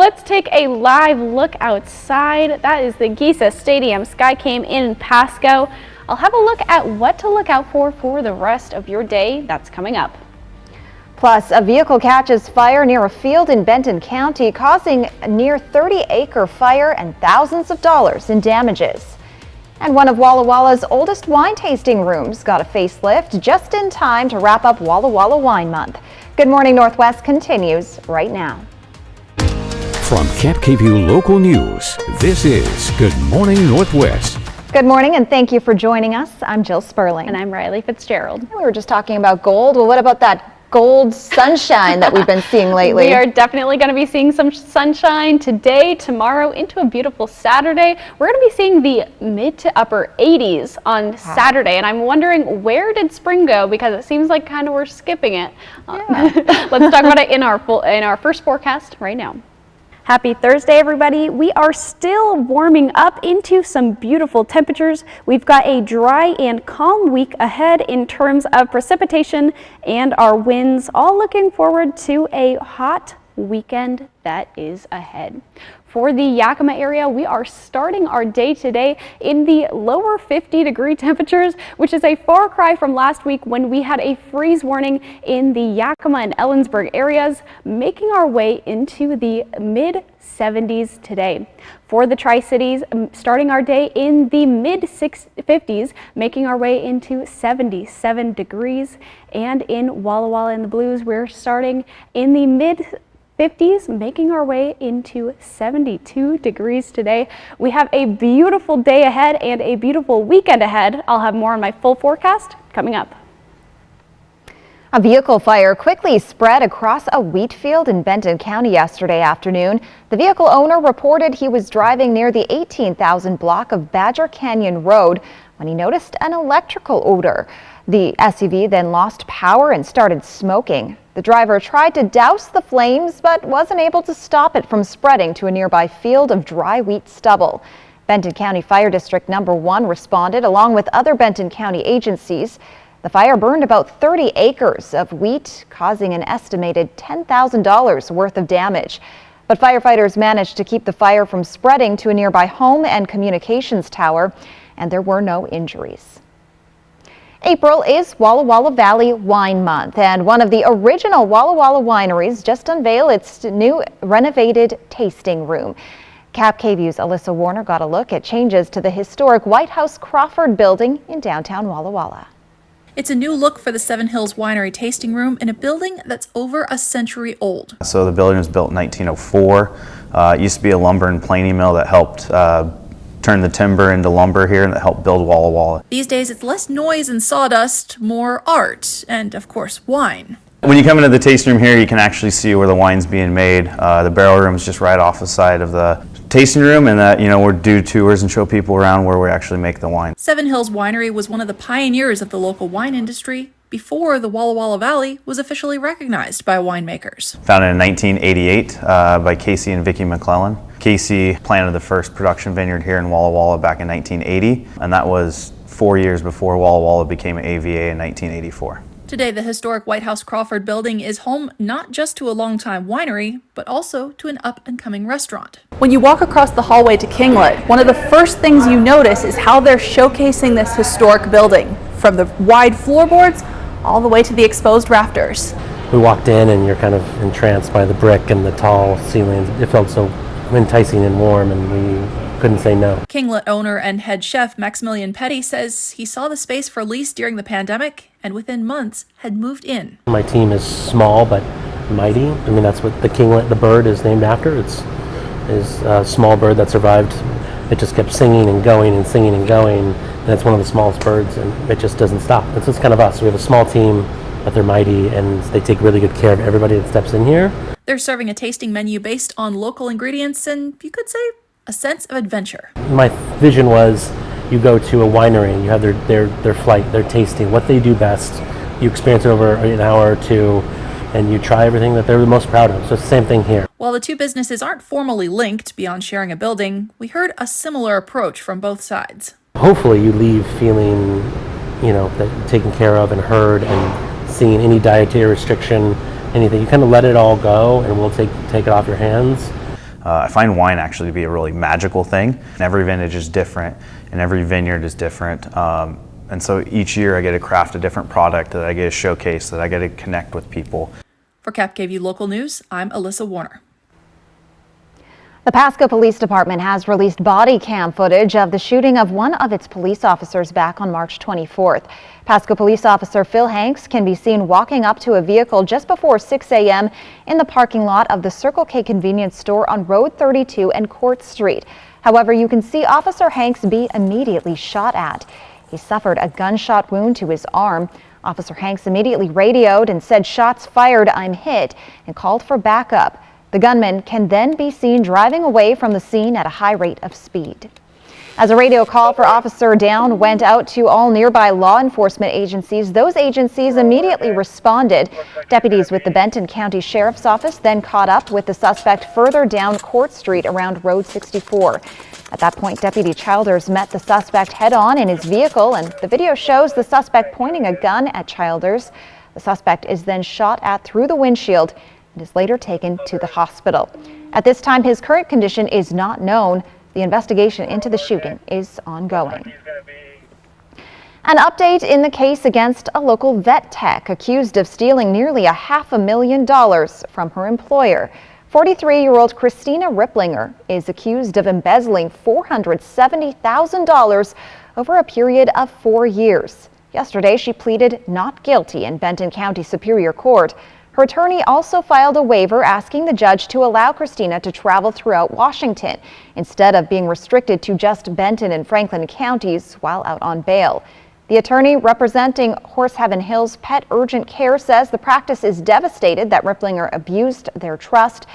let's take a live look outside. That is the Giza Stadium Skycam in Pasco. I'll have a look at what to look out for the rest of your day. That's coming up. Plus, a vehicle catches fire near a field in Benton County, causing a near 30-acre fire and thousands of dollars in damages. And one of Walla Walla's oldest wine tasting rooms got a facelift just in time to wrap up Walla Walla Wine Month. Good Morning Northwest continues right now. From Camp KVUE Local News, this is Good Morning Northwest. Good morning and thank you for joining us. I'm Jill Sperling. And I'm Riley Fitzgerald. We were just talking about gold. Well, what about that gold sunshine that we've been seeing lately? We are definitely going to be seeing some sunshine today, tomorrow, into a beautiful Saturday. We're going to be seeing the mid to upper 80s on Saturday, and I'm wondering, where did spring go? Because it seems like kind of we're skipping it. Yeah. Let's talk about it in our first forecast right now. Happy Thursday, everybody. We are still warming up into some beautiful temperatures. We've got a dry and calm week ahead in terms of precipitation and our winds, all looking forward to a hot weekend that is ahead. For the Yakima area, we are starting our day today in the lower 50-degree temperatures, which is a far cry from last week when we had a freeze warning in the Yakima and Ellensburg areas, making our way into the mid-70s today. For the Tri-Cities, starting our day in the mid-50s, making our way into 77 degrees. And in Walla Walla in the Blues, we're starting in the mid-50s, making our way into 72 degrees today. We have a beautiful day ahead and a beautiful weekend ahead. I'll have more on my full forecast coming up. A vehicle fire quickly spread across a wheat field in Benton County yesterday afternoon. The vehicle owner reported he was driving near the 18,000 block of Badger Canyon Road when he noticed an electrical odor. The SUV then lost power and started smoking. The driver tried to douse the flames but wasn't able to stop it from spreading to a nearby field of dry wheat stubble. Benton County Fire District Number 1 responded along with other Benton County agencies. The fire burned about 30 acres of wheat, causing an estimated $10,000 worth of damage. But firefighters managed to keep the fire from spreading to a nearby home and communications tower, and there were no injuries. April is Walla Walla Valley Wine Month, and one of the original Walla Walla wineries just unveiled its new renovated tasting room. Cap KVUE's Alyssa Warner got a look at changes to the historic White House Crawford building in downtown Walla Walla. It's a new look for the Seven Hills Winery tasting room in a building that's over a century old. So the building was built in 1904. It used to be a lumber and planing mill that helped turn the timber into lumber here and that helped build Walla Walla. These days it's less noise and sawdust, more art, and of course wine. When you come into the tasting room here, you can actually see where the wine's being made. The barrel room is just right off the side of the tasting room, and that, we're do tours and show people around where we actually make the wine. Seven Hills Winery was one of the pioneers of the local wine industry before the Walla Walla Valley was officially recognized by winemakers. Founded in 1988 by Casey and Vicki McClellan. Casey planted the first production vineyard here in Walla Walla back in 1980, and that was 4 years before Walla Walla became AVA in 1984. Today, the historic White House Crawford building is home not just to a longtime winery, but also to an up-and-coming restaurant. When you walk across the hallway to Kinglet, one of the first things you notice is how they're showcasing this historic building, from the wide floorboards all the way to the exposed rafters. We walked in and you're kind of entranced by the brick and the tall ceilings. It felt so enticing and warm, and we couldn't say no. Kinglet owner and head chef Maximilian Petty says he saw the space for lease during the pandemic and within months had moved in. My team is small but mighty. I mean, that's what the kinglet, the bird, is named after. It's a small bird that survived. It just kept singing and going and singing and going, and it's one of the smallest birds, and it just doesn't stop. It's just kind of us. We have a small team, but they're mighty, and they take really good care of everybody that steps in here. They're serving a tasting menu based on local ingredients and, you could say, a sense of adventure. My vision was you go to a winery and you have their flight, their tasting, what they do best. You experience it over an hour or two, and you try everything that they're the most proud of. So it's the same thing here. While the two businesses aren't formally linked beyond sharing a building, we heard a similar approach from both sides. Hopefully you leave feeling, that taken care of and heard, and seeing any dietary restriction, anything. You kind of let it all go, and we'll take it off your hands. I find wine actually to be a really magical thing. Every vintage is different and every vineyard is different. And so each year I get to craft a different product that I get to showcase, that I get to connect with people. For KapKV Local News, I'm Alyssa Warner. The Pasco Police Department has released body cam footage of the shooting of one of its police officers back on March 24th. Pasco Police Officer Phil Hanks can be seen walking up to a vehicle just before 6 a.m. in the parking lot of the Circle K convenience store on Road 32 and Court Street. However, you can see Officer Hanks be immediately shot at. He suffered a gunshot wound to his arm. Officer Hanks immediately radioed and said, "Shots fired, I'm hit," and called for backup. The gunman can then be seen driving away from the scene at a high rate of speed. As a radio call for Officer Down went out to all nearby law enforcement agencies, those agencies immediately responded. Deputies with the Benton County Sheriff's Office then caught up with the suspect further down Court Street around Road 64. At that point, Deputy Childers met the suspect head-on in his vehicle, and the video shows the suspect pointing a gun at Childers. The suspect is then shot at through the windshield and is later taken to the hospital. At this time, his current condition is not known. The investigation into the shooting is ongoing. An update in the case against a local vet tech accused of stealing nearly $500,000 from her employer. 43-year-old Christina Ripplinger is accused of embezzling $470,000 over a period of 4 years. Yesterday, she pleaded not guilty in Benton County Superior Court. Her attorney also filed a waiver asking the judge to allow Christina to travel throughout Washington instead of being restricted to just Benton and Franklin counties while out on bail. The attorney representing Horsehaven Hills Pet Urgent Care says the practice is devastated that Ripplinger abused their trust.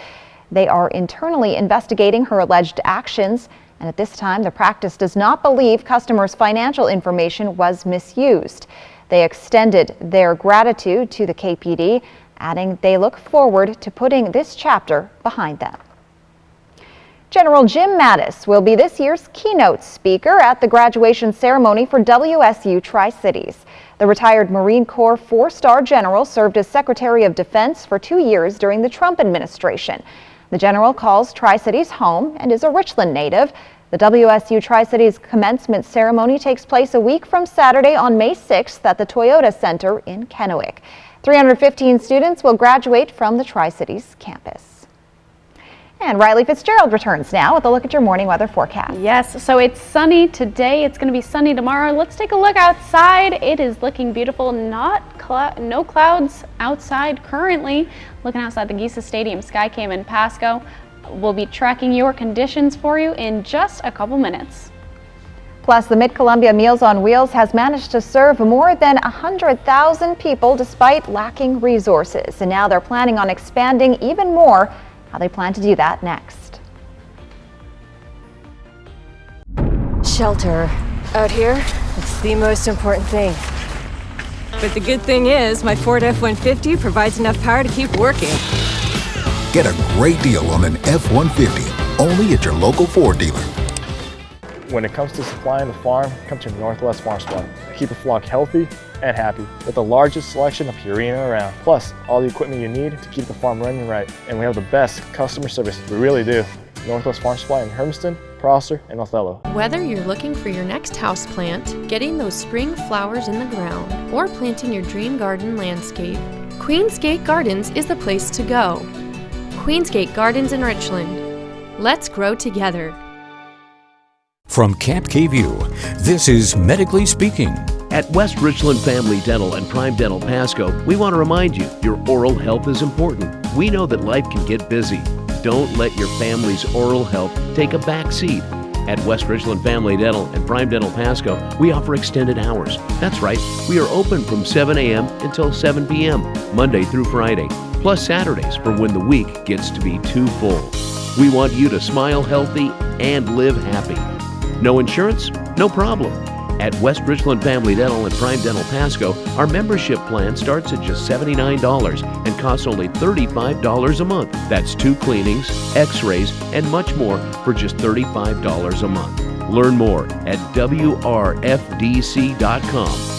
They are internally investigating her alleged actions, and at this time the practice does not believe customers' financial information was misused. They extended their gratitude to the KPD, adding they look forward to putting this chapter behind them. General Jim Mattis will be this year's keynote speaker at the graduation ceremony for WSU Tri-Cities. The retired Marine Corps 4-star general served as Secretary of Defense for 2 years during the Trump administration. The general calls Tri-Cities home and is a Richland native. The WSU Tri-Cities commencement ceremony takes place a week from Saturday on May 6th at the Toyota Center in Kennewick. 315 students will graduate from the Tri-Cities campus. And Riley Fitzgerald returns now with a look at your morning weather forecast. Yes, so it's sunny today. It's going to be sunny tomorrow. Let's take a look outside. It is looking beautiful. No clouds outside currently. Looking outside the Geisa Stadium Skycam in Pasco. We'll be tracking your conditions for you in just a couple minutes. Plus, the Mid-Columbia Meals on Wheels has managed to serve more than 100,000 people despite lacking resources. And now they're planning on expanding even more. How they plan to do that next. Shelter. Out here, it's the most important thing. But the good thing is, my Ford F-150 provides enough power to keep working. Get a great deal on an F-150, only at your local Ford dealer. When it comes to supplying the farm, come to Northwest Farm Supply. Keep a flock healthy and happy with the largest selection of Purina around. Plus, all the equipment you need to keep the farm running right. And we have the best customer service, we really do. Northwest Farm Supply in Hermiston, Prosser, and Othello. Whether you're looking for your next house plant, getting those spring flowers in the ground, or planting your dream garden landscape, Queensgate Gardens is the place to go. Queensgate Gardens in Richland. Let's grow together. From Camp K-View, this is Medically Speaking. At West Richland Family Dental and Prime Dental Pasco, we want to remind you your oral health is important. We know that life can get busy. Don't let your family's oral health take a back seat. At West Richland Family Dental and Prime Dental Pasco, we offer extended hours. That's right, we are open from 7 a.m. until 7 p.m., Monday through Friday, plus Saturdays for when the week gets to be too full. We want you to smile healthy and live happy. No insurance? No problem. At West Richland Family Dental and Prime Dental Pasco, our membership plan starts at just $79 and costs only $35 a month. That's 2 cleanings, x-rays, and much more for just $35 a month. Learn more at WRFDC.com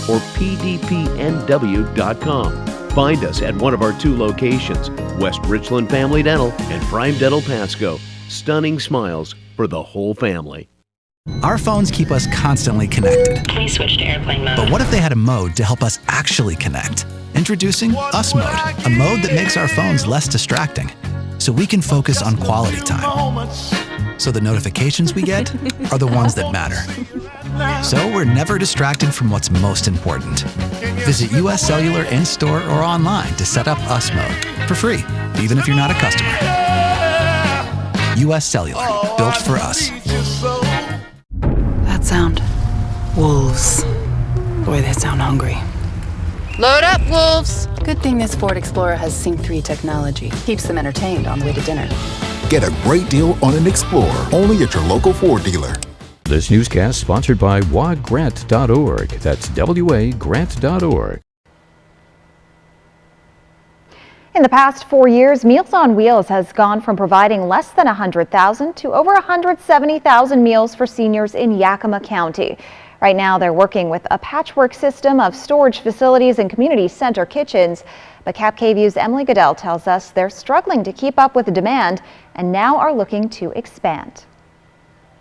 or PDPNW.com. Find us at one of our 2 locations, West Richland Family Dental and Prime Dental Pasco, Stunning smiles for the whole family. Our phones keep us constantly connected. Please switch to airplane mode. But what if they had a mode to help us actually connect? Introducing Us Mode, a mode that makes our phones less distracting, so we can focus on quality time. So the notifications we get are the ones that matter. So we're never distracted from what's most important. Visit US Cellular in-store or online to set up Us Mode for free, even if you're not a customer. US Cellular, built for us. That sound. Wolves. Boy, they sound hungry. Load up, wolves! Good thing this Ford Explorer has Sync 3 technology. Keeps them entertained on the way to dinner. Get a great deal on an Explorer, only at your local Ford dealer. This newscast sponsored by wagrant.org. That's wagrant.org. In the past 4 years, Meals on Wheels has gone from providing less than 100,000 to over 170,000 meals for seniors in Yakima County. Right now, they're working with a patchwork system of storage facilities and community center kitchens. But Cap KVU's Emily Goodell tells us they're struggling to keep up with the demand and now are looking to expand.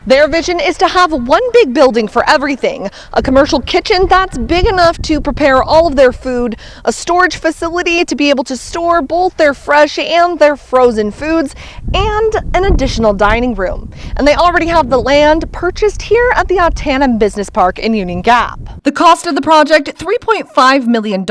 Their vision is to have one big building for everything, a commercial kitchen that's big enough to prepare all of their food, a storage facility to be able to store both their fresh and their frozen foods, and an additional dining room. And they already have the land purchased here at the Ottanum Business Park in Union Gap. The cost of the project, $3.5 million.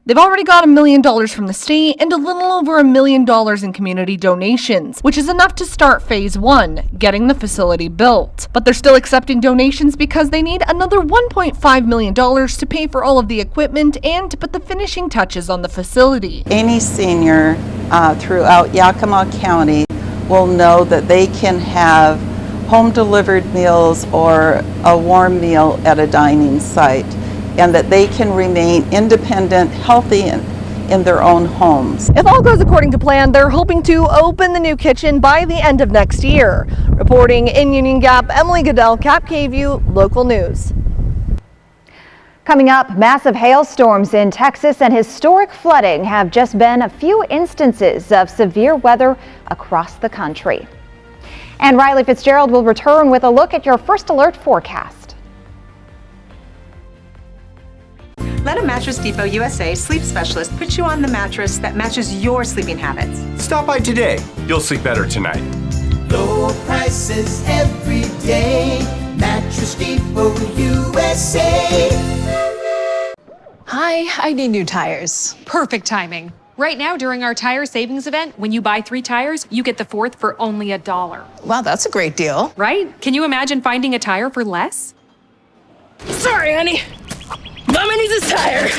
They've already got $1 million from the state and a little over $1 million in community donations, which is enough to start phase 1, getting the facility built. But they're still accepting donations because they need another $1.5 million to pay for all of the equipment and to put the finishing touches on the facility. Any senior throughout Yakima County will know that they can have home delivered meals or a warm meal at a dining site, and that they can remain independent, healthy, and in their own homes. If all goes according to plan, they're hoping to open the new kitchen by the end of next year. Reporting in Union Gap, Emily Goodell, Cap KVU Local News. Coming up, massive hailstorms in Texas and historic flooding have just been a few instances of severe weather across the country. And Riley Fitzgerald will return with a look at your First Alert forecast. Let a Mattress Depot USA sleep specialist put you on the mattress that matches your sleeping habits. Stop by today. You'll sleep better tonight. Low prices every day. Mattress Depot USA. Hi, I need new tires. Perfect timing. Right now, during our tire savings event, when you buy 3 tires, you get the 4th for only $1. Wow, that's a great deal. Right? Can you imagine finding a tire for less? Sorry, honey. Mama needs a tire.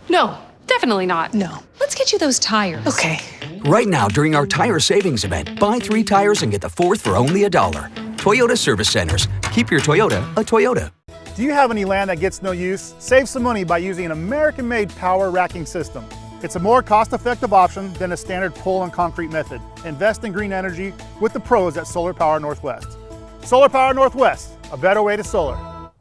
No, definitely not. No. Let's get you those tires. Okay. Right now, during our tire savings event, buy 3 tires and get the 4th for only $1. Toyota Service Centers. Keep your Toyota a Toyota. Do you have any land that gets no use? Save some money by using an American-made power racking system. It's a more cost-effective option than a standard pole and concrete method. Invest in green energy with the pros at Solar Power Northwest. Solar Power Northwest, a better way to solar.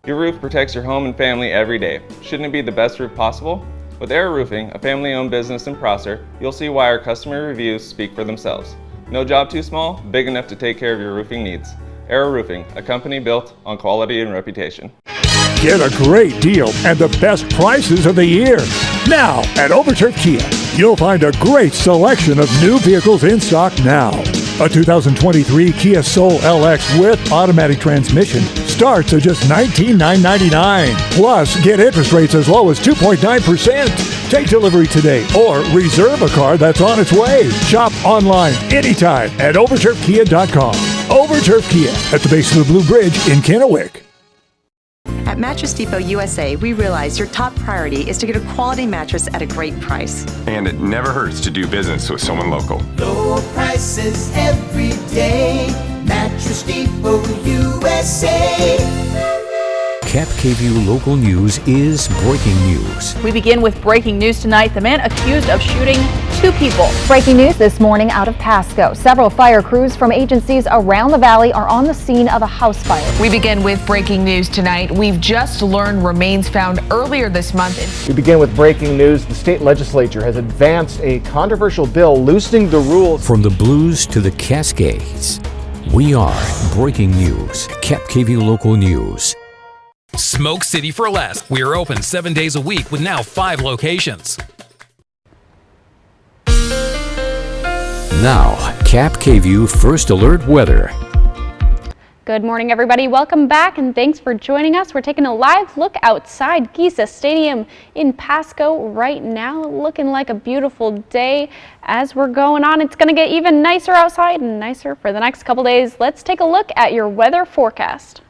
Your roof protects your home and family every day. Shouldn't it be the best roof possible? With Air Roofing, a family-owned business in Prosser, you'll see why our customer reviews speak for themselves. No job too small, big enough to take care of your roofing needs. Air Roofing, a company built on quality and reputation. Get a great deal and the best prices of the year. Now at Overturf Kia, you'll find a great selection of new vehicles in stock now. A 2023 Kia Soul LX with automatic transmission starts at just $19,999. Plus, get interest rates as low as 2.9%. Take delivery today or reserve a car that's on its way. Shop online anytime at overturfkia.com. Overturf Kia at the base of the Blue Bridge in Kennewick. At Mattress Depot USA, we realize your top priority is to get a quality mattress at a great price. And it never hurts to do business with someone local. Low prices every day. Mattress Depot USA. Cap KVU Local News is breaking news. We begin with breaking news tonight. The man accused of shooting 2 people. Breaking news this morning out of Pasco. Several fire crews from agencies around the valley are on the scene of a house fire. We begin with breaking news tonight. We've just learned remains found earlier this month. We begin with breaking news. The state legislature has advanced a controversial bill loosening the rules. From the Blues to the Cascades, we are breaking news. Cap KVU Local News. Smoke City for Less. We are open 7 days a week with now 5 locations. Now, Cap KVU First Alert Weather. Good morning, everybody. Welcome back and thanks for joining us. We're taking a live look outside Giza Stadium in Pasco right now. Looking like a beautiful day as we're going on. It's going to get even nicer outside and nicer for the next couple days. Let's take a look at your weather forecast.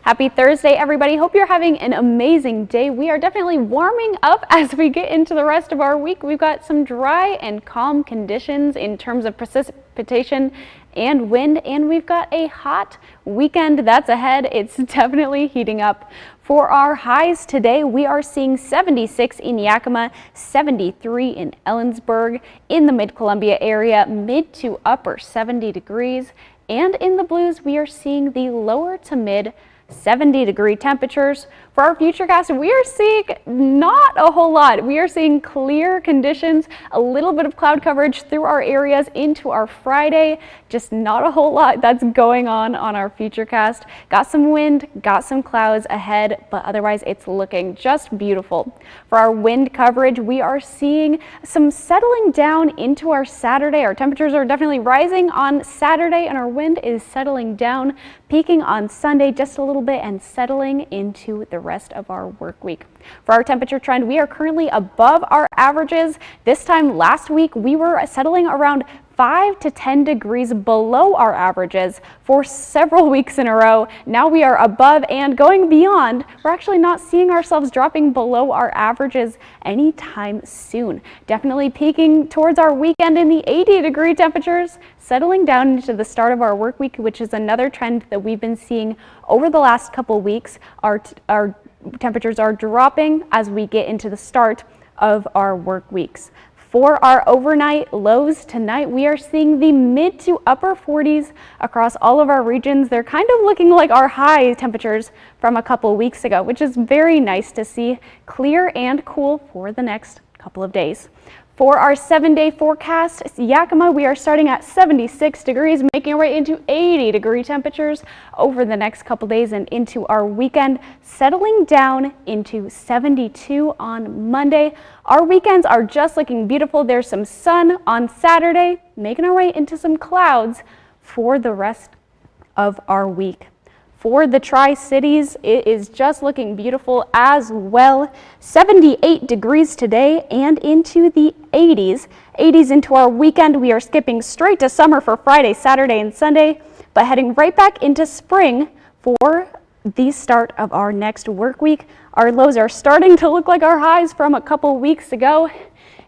Happy Thursday, everybody. Hope you're having an amazing day. We are definitely warming up as we get into the rest of our week. We've got some dry and calm conditions in terms of precipitation and wind, and we've got a hot weekend that's ahead. It's definitely heating up. For our highs today, we are seeing 76 in Yakima, 73 in Ellensburg, in the Mid-Columbia area, mid to upper 70 degrees, and in the Blues, we are seeing the lower to mid 70-degree temperatures. For our futurecast, we are seeing not a whole lot. We are seeing clear conditions, a little bit of cloud coverage through our areas into our Friday. Just not a whole lot that's going on our futurecast. Got some wind, got some clouds ahead, but otherwise it's looking just beautiful. For our wind coverage, we are seeing some settling down into our Saturday. Our temperatures are definitely rising on Saturday and our wind is settling down, peaking on Sunday just a little bit and settling into the rest of our work week. For our temperature trend, we are currently above our averages. This time last week, we were settling around 5 to 10 degrees below our averages for several weeks in a row. Now we are above and going beyond. We're actually not seeing ourselves dropping below our averages anytime soon. Definitely peaking towards our weekend in the 80-degree temperatures, settling down into the start of our work week, which is another trend that we've been seeing over the last couple weeks. Our temperatures are dropping as we get into the start of our work weeks. For our overnight lows tonight, we are seeing the mid to upper 40s across all of our regions. They're kind of looking like our high temperatures from a couple weeks ago, which is very nice to see. Clear and cool for the next couple of days. For our 7-day forecast, Yakima, we are starting at 76 degrees, making our way into 80-degree temperatures over the next couple days and into our weekend, settling down into 72 on Monday. Our weekends are just looking beautiful. There's some sun on Saturday, making our way into some clouds for the rest of our week. For the Tri-Cities, it is just looking beautiful as well. 78 degrees today and into the 80s. 80s into our weekend. We are skipping straight to summer for Friday, Saturday, and Sunday, but heading right back into spring for the start of our next work week. Our lows are starting to look like our highs from a couple weeks ago.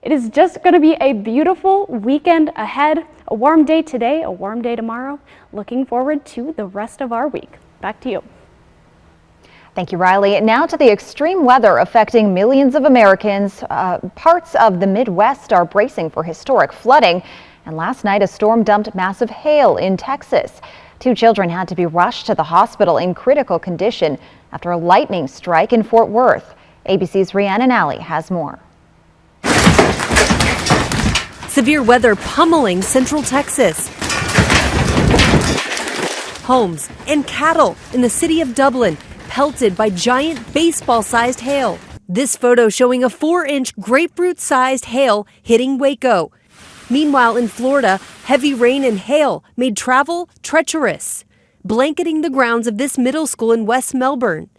It is just going to be a beautiful weekend ahead. A warm day today, a warm day tomorrow. Looking forward to the rest of our week. Back to you. Thank you, Riley. Now to the extreme weather affecting millions of Americans. Parts of the Midwest are bracing for historic flooding. And last night, a storm dumped massive hail in Texas. 2 children had to be rushed to the hospital in critical condition after a lightning strike in Fort Worth. ABC's Rhiannon Alley has more. Severe weather pummeling central Texas. Homes and cattle in the city of Dublin pelted by giant baseball-sized hail. This photo showing a 4-inch grapefruit-sized hail hitting Waco. Meanwhile, in Florida, heavy rain and hail made travel treacherous, blanketing the grounds of this middle school in West Melbourne.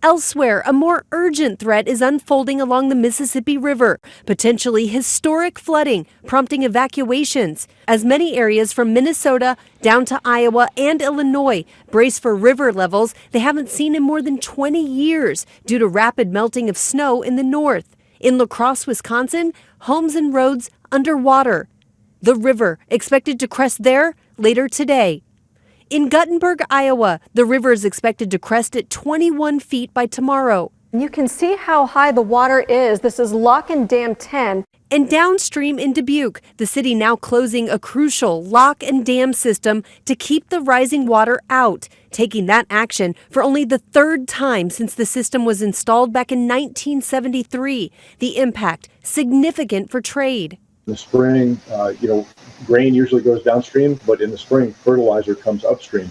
Elsewhere, a more urgent threat is unfolding along the Mississippi River, potentially historic flooding, prompting evacuations, as many areas from Minnesota down to Iowa and Illinois brace for river levels they haven't seen in more than 20 years due to rapid melting of snow in the north. In La Crosse, Wisconsin, homes and roads underwater. The river expected to crest there later today. In Guttenberg, Iowa, the river is expected to crest at 21 feet by tomorrow. You can see how high the water is. This is Lock and Dam 10. And downstream in Dubuque, the city now closing a crucial lock and dam system to keep the rising water out, taking that action for only the third time since the system was installed back in 1973. The impact significant for trade. In the spring, grain usually goes downstream, but in the spring, fertilizer comes upstream.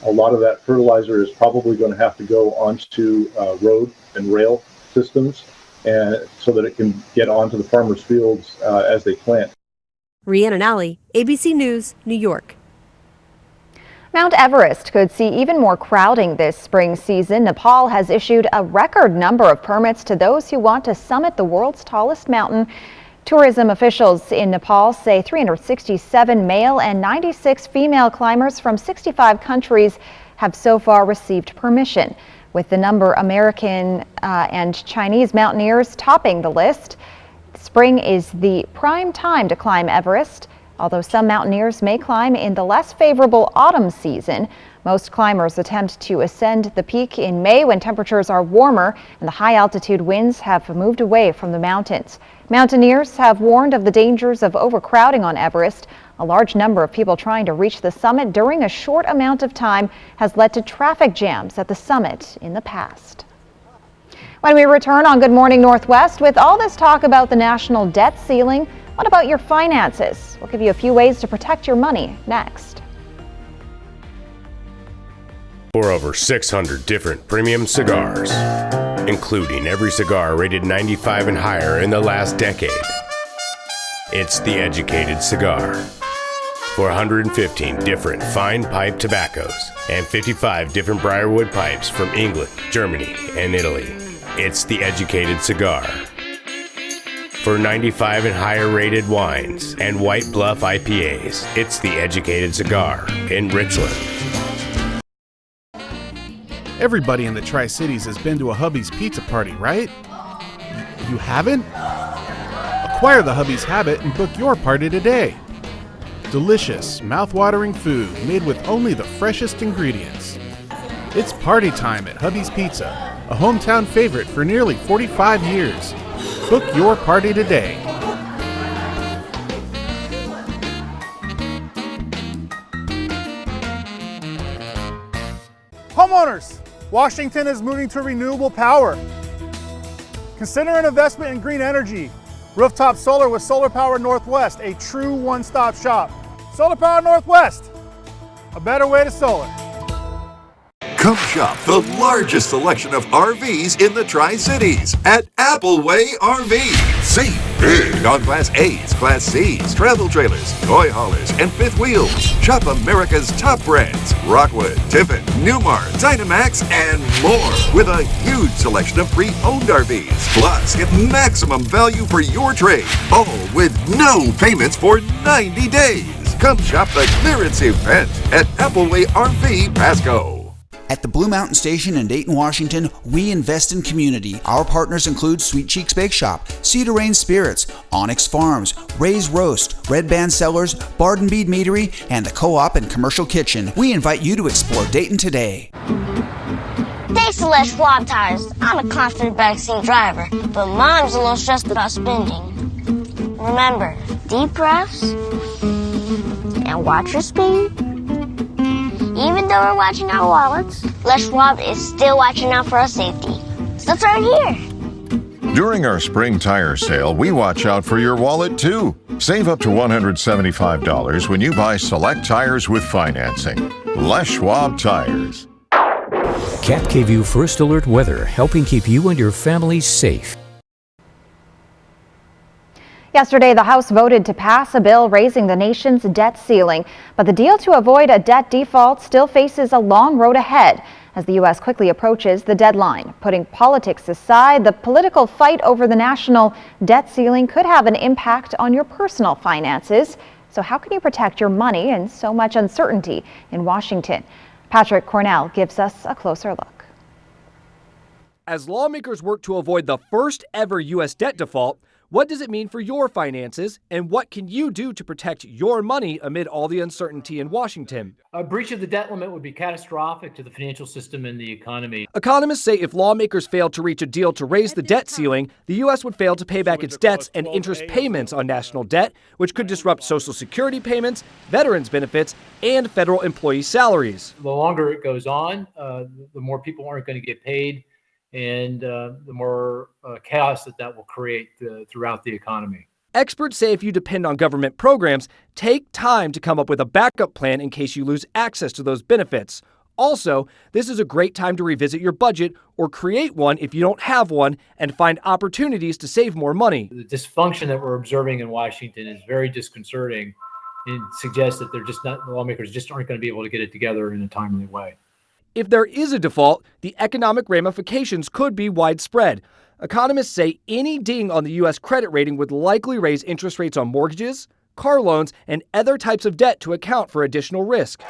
A lot of that fertilizer is probably going to have to go onto road and rail systems, and so that it can get onto the farmers' fields as they plant. Rhiannon Alley, ABC News, New York. Mount Everest could see even more crowding this spring season. Nepal has issued a record number of permits to those who want to summit the world's tallest mountain. Tourism officials in Nepal say 367 male and 96 female climbers from 65 countries have so far received permission, with the number American and Chinese mountaineers topping the list. Spring is the prime time to climb Everest, although some mountaineers may climb in the less favorable autumn season. Most climbers attempt to ascend the peak in May when temperatures are warmer and the high altitude winds have moved away from the mountains. Mountaineers have warned of the dangers of overcrowding on Everest. A large number of people trying to reach the summit during a short amount of time has led to traffic jams at the summit in the past. When we return on Good Morning Northwest, with all this talk about the national debt ceiling, what about your finances? We'll give you a few ways to protect your money next. For over 600 different premium cigars, including every cigar rated 95 and higher in the last decade. It's The Educated Cigar. For 115 different fine pipe tobaccos and 55 different Briarwood pipes from England, Germany, and Italy. It's The Educated Cigar. For 95 and higher rated wines and White Bluff IPAs, it's The Educated Cigar in Richland. Everybody in the Tri-Cities has been to a Hubby's Pizza Party, right? You haven't? Acquire the Hubby's habit and book your party today. Delicious, mouth-watering food made with only the freshest ingredients. It's party time at Hubby's Pizza, a hometown favorite for nearly 45 years. Book your party today. Homeowners, Washington is moving to renewable power. Consider an investment in green energy. Rooftop solar with Solar Power Northwest, a true one-stop shop. Solar Power Northwest, a better way to solar. Come shop the largest selection of RVs in the Tri-Cities at Appleway RV. Save big on Class A's, Class C's, travel trailers, toy haulers, and fifth wheels. Shop America's top brands, Rockwood, Tiffin, Newmar, Dynamax, and more, with a huge selection of pre-owned RVs. Plus, get maximum value for your trade, all with no payments for 90 days. Come shop the clearance event at Appleway RV Pasco. At the Blue Mountain Station in Dayton, Washington, we invest in community. Our partners include Sweet Cheeks Bake Shop, Cedar Rain Spirits, Onyx Farms, Ray's Roast, Red Band Cellars, Barden Bead Meadery, and the Co-op and Commercial Kitchen. We invite you to explore Dayton today. Thanks to Les Schwab Tires, I'm a confident backseat driver, but Mom's a little stressed about spending. Remember, deep breaths and watch your speed. Even though we're watching our wallets, Les Schwab is still watching out for our safety. So let's start here. During our spring tire sale, we watch out for your wallet too. Save up to $175 when you buy select tires with financing. Les Schwab Tires. Cap KVU First Alert Weather, helping keep you and your family safe. Yesterday, the House voted to pass a bill raising the nation's debt ceiling, but the deal to avoid a debt default still faces a long road ahead as the U.S. quickly approaches the deadline. Putting politics aside, the political fight over the national debt ceiling could have an impact on your personal finances. So how can you protect your money in so much uncertainty in Washington? Patrick Cornell gives us a closer look. As lawmakers work to avoid the first ever U.S. debt default, What does it mean for your finances, and what can you do to protect your money amid all the uncertainty in Washington? A breach of the debt limit would be catastrophic to the financial system and the economy. Economists say if lawmakers fail to reach a deal to raise the debt ceiling, the U.S. would fail to pay back its debts and interest payments on national debt, which could disrupt Social Security payments, veterans benefits, and federal employee salaries. The longer it goes on, the more people aren't going to get paid, and the more chaos that will create throughout the economy. Experts say if you depend on government programs, take time to come up with a backup plan in case you lose access to those benefits. Also, this is a great time to revisit your budget or create one if you don't have one and find opportunities to save more money. The dysfunction that we're observing in Washington is very disconcerting and suggests that the lawmakers just aren't going to be able to get it together in a timely way. If there is a default, the economic ramifications could be widespread. Economists say any ding on the U.S. credit rating would likely raise interest rates on mortgages, car loans, and other types of debt to account for additional risk.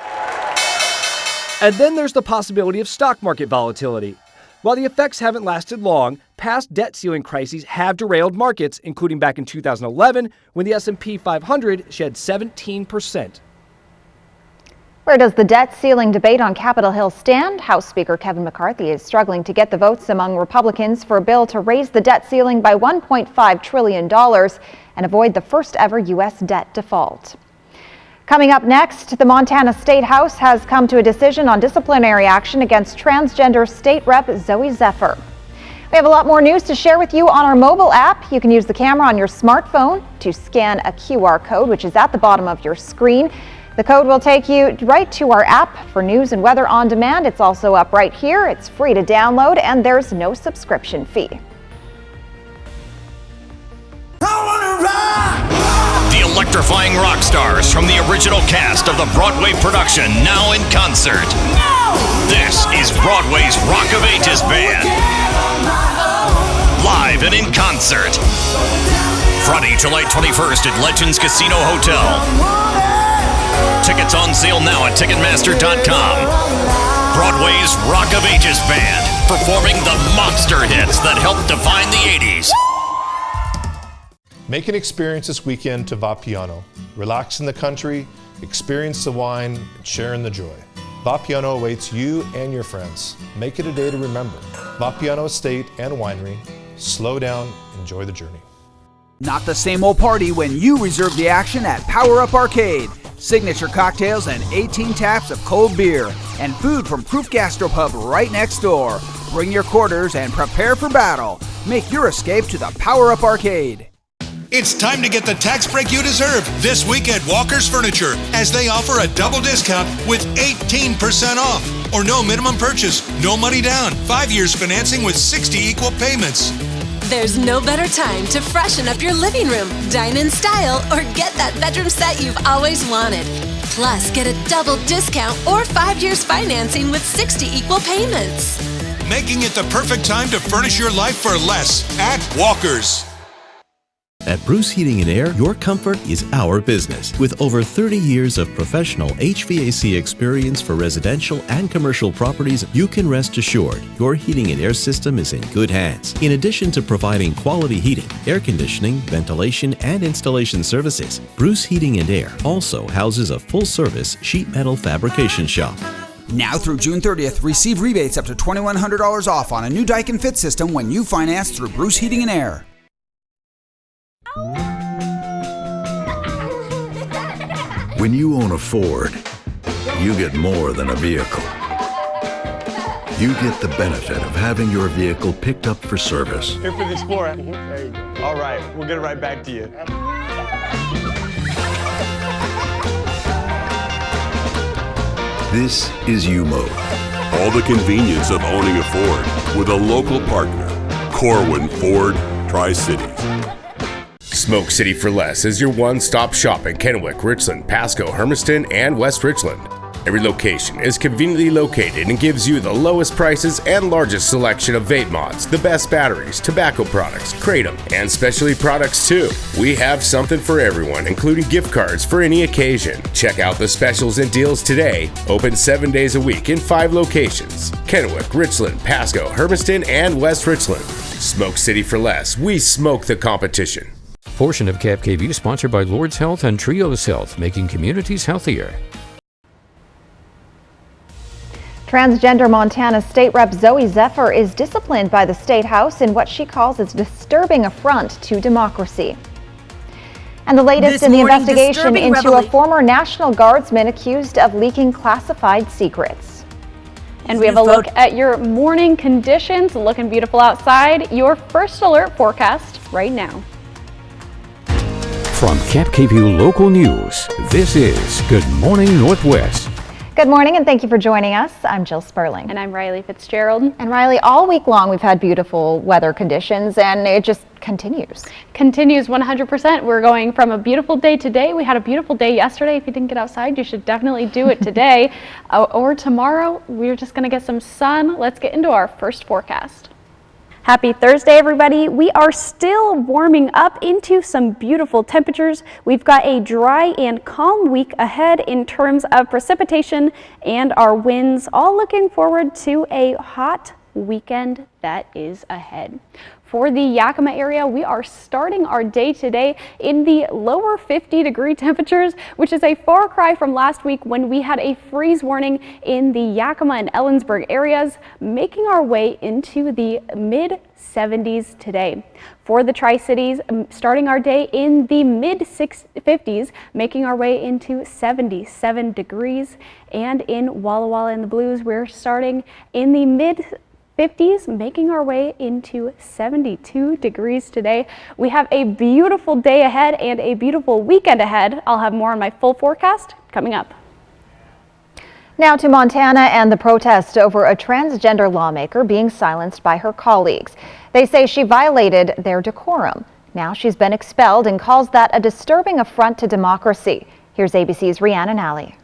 And then there's the possibility of stock market volatility. While the effects haven't lasted long, past debt ceiling crises have derailed markets, including back in 2011 when the S&P 500 shed 17%. Where does the debt ceiling debate on Capitol Hill stand? House Speaker Kevin McCarthy is struggling to get the votes among Republicans for a bill to raise the debt ceiling by $1.5 trillion and avoid the first ever U.S. debt default. Coming up next, the Montana State House has come to a decision on disciplinary action against transgender State Rep Zoe Zephyr. We have a lot more news to share with you on our mobile app. You can use the camera on your smartphone to scan a QR code, which is at the bottom of your screen. The code will take you right to our app for news and weather on demand. It's also up right here. It's free to download, and there's no subscription fee. The electrifying rock stars from the original cast of the Broadway production now in concert. This is Broadway's Rock of Ages Band. Live and in concert. Friday, July 21st at Legends Casino Hotel. Tickets on sale now at Ticketmaster.com. Broadway's Rock of Ages Band, performing the monster hits that helped define the 80s. Make an experience this weekend to Vapiano. Relax in the country, experience the wine, and share in the joy. Vapiano awaits you and your friends. Make it a day to remember. Vapiano Estate and Winery. Slow down, enjoy the journey. Not the same old party when you reserve the action at Power Up Arcade. Signature cocktails and 18 taps of cold beer. And food from Proof Gastropub right next door. Bring your quarters and prepare for battle. Make your escape to the Power Up Arcade. It's time to get the tax break you deserve this week at Walker's Furniture, as they offer a double discount with 18% off. Or no minimum purchase, no money down, 5 years financing with 60 equal payments. There's no better time to freshen up your living room, dine in style, or get that bedroom set you've always wanted. Plus, get a double discount or 5 years financing with 60 equal payments. Making it the perfect time to furnish your life for less at Walker's. At Bruce Heating and Air, your comfort is our business. With over 30 years of professional HVAC experience for residential and commercial properties, you can rest assured your heating and air system is in good hands. In addition to providing quality heating, air conditioning, ventilation, and installation services, Bruce Heating and Air also houses a full-service sheet metal fabrication shop. Now through June 30th, receive rebates up to $2,100 off on a new Daikin Fit system when you finance through Bruce Heating and Air. When you own a Ford, you get more than a vehicle. You get the benefit of having your vehicle picked up for service. Here for the Explorer. There you go. All right, we'll get it right back to you. This is U-Mode. All the convenience of owning a Ford with a local partner. Corwin Ford, Tri-Cities. Smoke City for Less is your one-stop shop in Kennewick, Richland, Pasco, Hermiston, and West Richland. Every location is conveniently located and gives you the lowest prices and largest selection of vape mods, the best batteries, tobacco products, Kratom, and specialty products too. We have something for everyone, including gift cards for any occasion. Check out the specials and deals today. Open 7 days a week in 5 locations: Kennewick, Richland, Pasco, Hermiston, and West Richland. Smoke City for less. We smoke the competition. Portion of Cap KV sponsored by Lord's Health and Trios Health, making communities healthier. Transgender Montana State Rep Zoe Zephyr is disciplined by the State House in what she calls a disturbing affront to democracy. And the latest in the investigation into a former National Guardsman accused of leaking classified secrets. And we have a look at your morning conditions. Looking beautiful outside. Your first alert forecast right now. From Cap KVU Local News, this is Good Morning Northwest. Good morning and thank you for joining us. I'm Jill Sperling. And I'm Riley Fitzgerald. And Riley, all week long we've had beautiful weather conditions and it just continues. Continues 100%. We're going from a beautiful day today. We had a beautiful day yesterday. If you didn't get outside, you should definitely do it today. Or tomorrow, we're just going to get some sun. Let's get into our first forecast. Happy Thursday, everybody. We are still warming up into some beautiful temperatures. We've got a dry and calm week ahead in terms of precipitation and our winds, all looking forward to a hot weekend that is ahead. For the Yakima area, we are starting our day today in the lower 50-degree temperatures, which is a far cry from last week when we had a freeze warning in the Yakima and Ellensburg areas, making our way into the mid-70s today. For the Tri-Cities, starting our day in the mid-50s, making our way into 77 degrees. And in Walla Walla and the Blues, we're starting in the mid-50s, making our way into 72 degrees today. We have a beautiful day ahead and a beautiful weekend ahead. I'll have more on my full forecast coming up. Now to Montana and the protest over a transgender lawmaker being silenced by her colleagues. They say she violated their decorum. Now she's been expelled and calls that a disturbing affront to democracy. Here's ABC's Rhiannon Alley.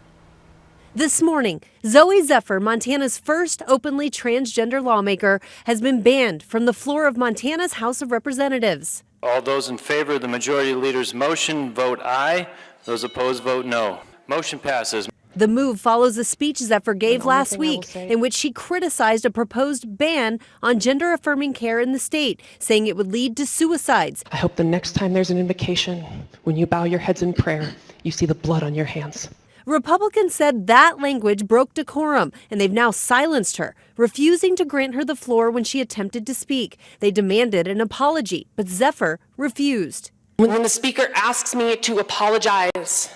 This morning, Zoe Zephyr, Montana's first openly transgender lawmaker, has been banned from the floor of Montana's House of Representatives. All those in favor of the majority leader's motion vote aye. Those opposed vote no. Motion passes. The move follows a speech Zephyr gave last week in which she criticized a proposed ban on gender-affirming care in the state, saying it would lead to suicides. I hope the next time there's an invocation, when you bow your heads in prayer, you see the blood on your hands. Republicans said that language broke decorum, and they've now silenced her, refusing to grant her the floor when she attempted to speak. They demanded an apology, but Zephyr refused. When the speaker asks me to apologize,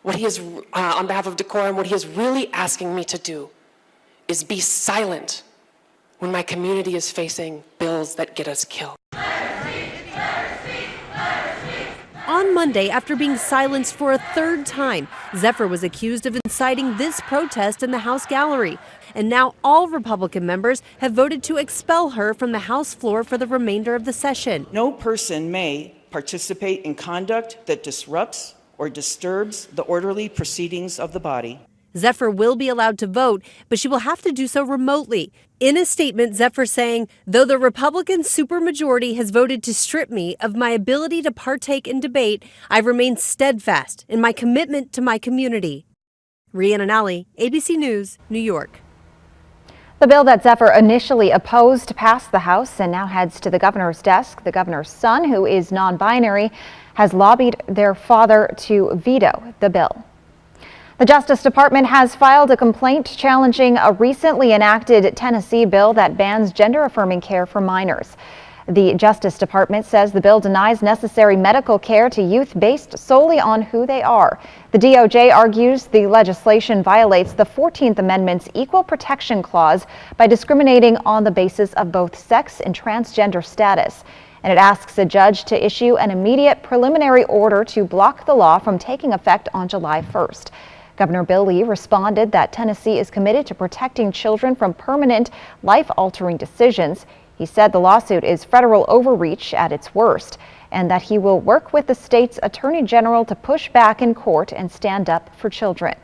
what he is, on behalf of decorum, what he is really asking me to do is be silent when my community is facing bills that get us killed. On Monday, after being silenced for a third time, Zephyr was accused of inciting this protest in the House gallery. And now all Republican members have voted to expel her from the House floor for the remainder of the session. No person may participate in conduct that disrupts or disturbs the orderly proceedings of the body. Zephyr will be allowed to vote, but she will have to do so remotely. In a statement, Zephyr saying, though the Republican supermajority has voted to strip me of my ability to partake in debate, I remain steadfast in my commitment to my community. Rhiannon Alley, ABC News, New York. The bill that Zephyr initially opposed passed the House and now heads to the governor's desk. The governor's son, who is non-binary, has lobbied their father to veto the bill. The Justice Department has filed a complaint challenging a recently enacted Tennessee bill that bans gender-affirming care for minors. The Justice Department says the bill denies necessary medical care to youth based solely on who they are. The DOJ argues the legislation violates the 14th Amendment's Equal Protection Clause by discriminating on the basis of both sex and transgender status. And it asks a judge to issue an immediate preliminary order to block the law from taking effect on July 1st. Governor Bill Lee responded that Tennessee is committed to protecting children from permanent, life-altering decisions. He said the lawsuit is federal overreach at its worst, and that he will work with the state's attorney general to push back in court and stand up for children.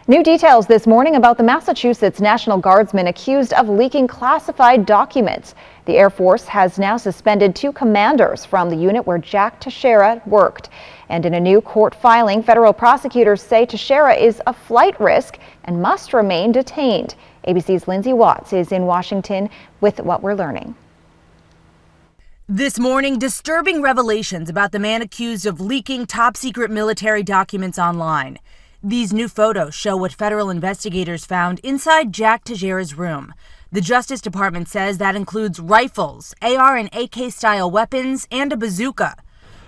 New details this morning about the Massachusetts National Guardsman accused of leaking classified documents. The Air Force has now suspended 2 commanders from the unit where Jack Teixeira worked. And in a new court filing, federal prosecutors say Teixeira is a flight risk and must remain detained. ABC's Lindsay Watts is in Washington with what we're learning. This morning, disturbing revelations about the man accused of leaking top-secret military documents online. These new photos show what federal investigators found inside Jack Teixeira's room. The Justice Department says that includes rifles, AR and AK-style weapons, and a bazooka.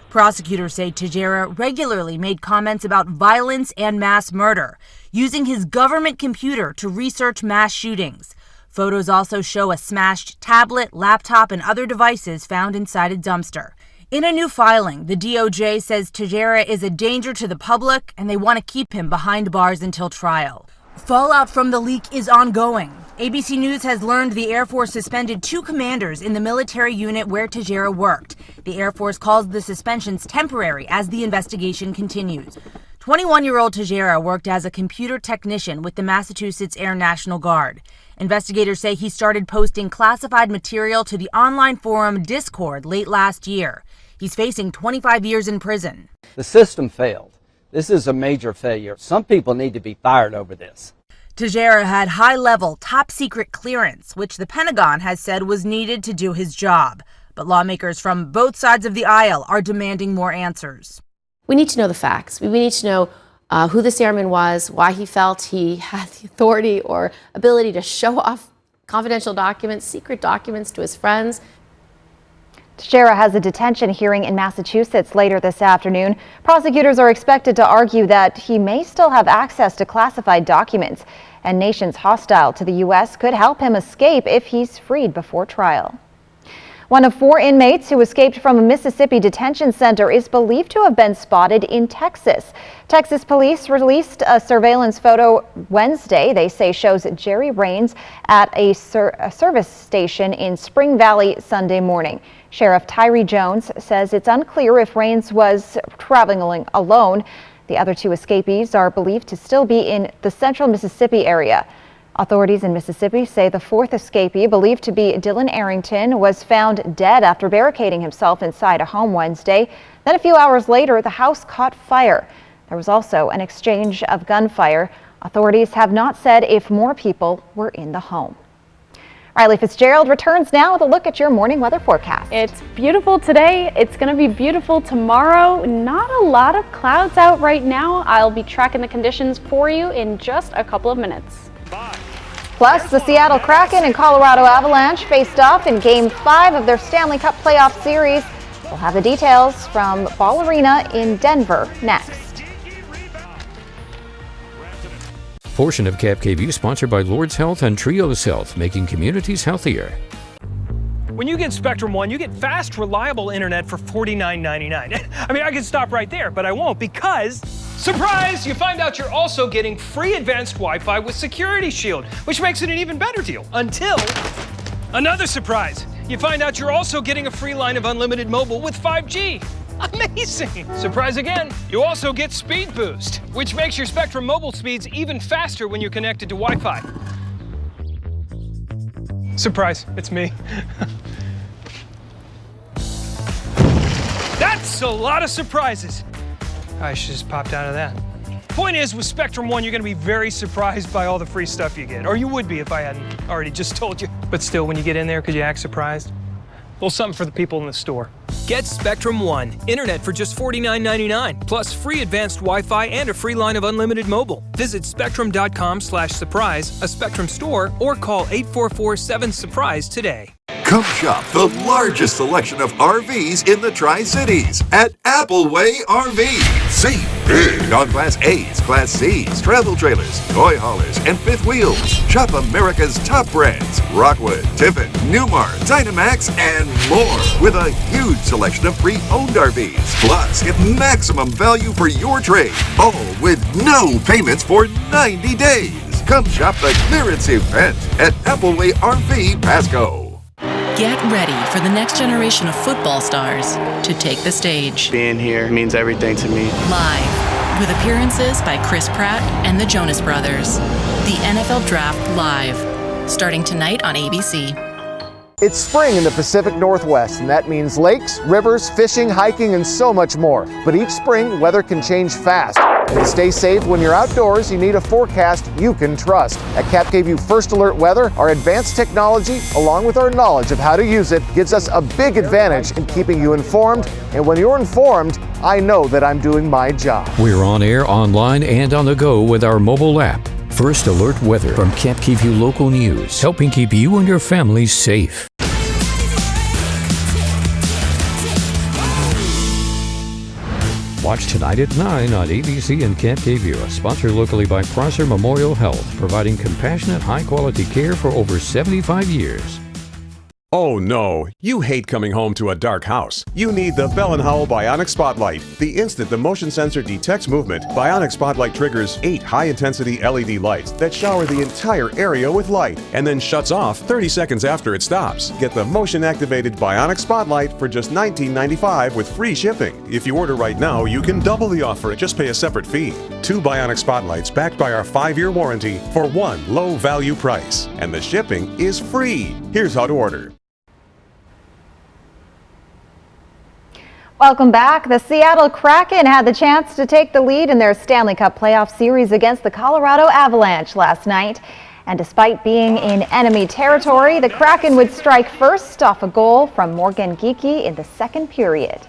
Prosecutors say Teixeira regularly made comments about violence and mass murder, using his government computer to research mass shootings. Photos also show a smashed tablet, laptop, and other devices found inside a dumpster. In a new filing, the DOJ says Teixeira is a danger to the public and they want to keep him behind bars until trial. Fallout from the leak is ongoing. ABC News has learned the Air Force suspended 2 commanders in the military unit where Teixeira worked. The Air Force calls the suspensions temporary as the investigation continues. 21-year-old Teixeira worked as a computer technician with the Massachusetts Air National Guard. Investigators say he started posting classified material to the online forum Discord late last year. He's facing 25 years in prison. The system failed. This is a major failure. Some people need to be fired over this. Teixeira had high-level, top-secret clearance, which the Pentagon has said was needed to do his job. But lawmakers from both sides of the aisle are demanding more answers. We need to know the facts. We need to know who this airman was, why he felt he had the authority or ability to show off confidential documents, secret documents to his friends. Teixeira has a detention hearing in Massachusetts later this afternoon. Prosecutors are expected to argue that he may still have access to classified documents, and nations hostile to the U.S. could help him escape if he's freed before trial. One of 4 inmates who escaped from a Mississippi detention center is believed to have been spotted in Texas. Texas police released a surveillance photo Wednesday they say shows Jerry Rains at a service station in Spring Valley Sunday morning. Sheriff Tyree Jones says it's unclear if Rains was traveling alone. The other 2 escapees are believed to still be in the central Mississippi area. Authorities in Mississippi say the 4th escapee, believed to be Dylan Arrington, was found dead after barricading himself inside a home Wednesday. Then a few hours later, the house caught fire. There was also an exchange of gunfire. Authorities have not said if more people were in the home. Riley Fitzgerald returns now with a look at your morning weather forecast. It's beautiful today. It's going to be beautiful tomorrow. Not a lot of clouds out right now. I'll be tracking the conditions for you in just a couple of minutes. Plus, the Seattle Kraken and Colorado Avalanche faced off in Game 5 of their Stanley Cup playoff series. We'll have the details from Ball Arena in Denver next. Portion of Cap KVU sponsored by Lord's Health and Trios Health, making communities healthier. When you get Spectrum One, you get fast, reliable internet for $49.99. I mean, I could stop right there, but I won't because, surprise, you find out you're also getting free advanced Wi-Fi with Security Shield, which makes it an even better deal. Until another surprise, you find out you're also getting a free line of unlimited mobile with 5G. Amazing! Surprise again, you also get Speed Boost, which makes your Spectrum mobile speeds even faster when you're connected to Wi-Fi. Surprise, it's me. That's a lot of surprises. I should just popped out of that. Point is, with Spectrum One, you're going to be very surprised by all the free stuff you get. Or you would be if I hadn't already just told you. But still, when you get in there, could you act surprised? A little something for the people in the store. Get Spectrum One, internet for just $49.99, plus free advanced Wi-Fi and a free line of unlimited mobile. Visit spectrum.com/surprise, a Spectrum store, or call 844-7-SURPRISE today. Come shop the largest selection of RVs in the Tri-Cities at Appleway RV. Save big on Class A's, Class C's, travel trailers, toy haulers, and fifth wheels. Shop America's top brands, Rockwood, Tiffin, Newmar, Dynamax, and more, with a huge selection of pre-owned RVs. Plus, get maximum value for your trade, all with no payments for 90 days. Come shop the clearance event at Appleway RV Pasco. Get ready for the next generation of football stars to take the stage. Being here means everything to me. Live, with appearances by Chris Pratt and the Jonas Brothers. The NFL Draft Live, starting tonight on ABC. It's spring in the Pacific Northwest, and that means lakes, rivers, fishing, hiking, and so much more. But each spring, weather can change fast. And to stay safe when you're outdoors, you need a forecast you can trust. At CapKView First Alert Weather, our advanced technology, along with our knowledge of how to use it, gives us a big advantage in keeping you informed. And when you're informed, I know that I'm doing my job. We're on air, online, and on the go with our mobile app. First Alert Weather from CapKView Local News, helping keep you and your family safe. Watch tonight at 9 on ABC and CapKView, sponsored locally by Prosser Memorial Health, providing compassionate, high-quality care for over 75 years. Oh no, you hate coming home to a dark house. You need the Bell & Howell Bionic Spotlight. The instant the motion sensor detects movement, Bionic Spotlight triggers 8 high-intensity LED lights that shower the entire area with light and then shuts off 30 seconds after it stops. Get the motion-activated Bionic Spotlight for just $19.95 with free shipping. If you order right now, you can double the offer and just pay a separate fee. 2 Bionic Spotlights backed by our 5-year warranty for one low-value price. And the shipping is free. Here's how to order. Welcome back. The Seattle Kraken had the chance to take the lead in their Stanley Cup playoff series against the Colorado Avalanche last night. And despite being in enemy territory, the Kraken would strike first off a goal from Morgan Geekie in the second period.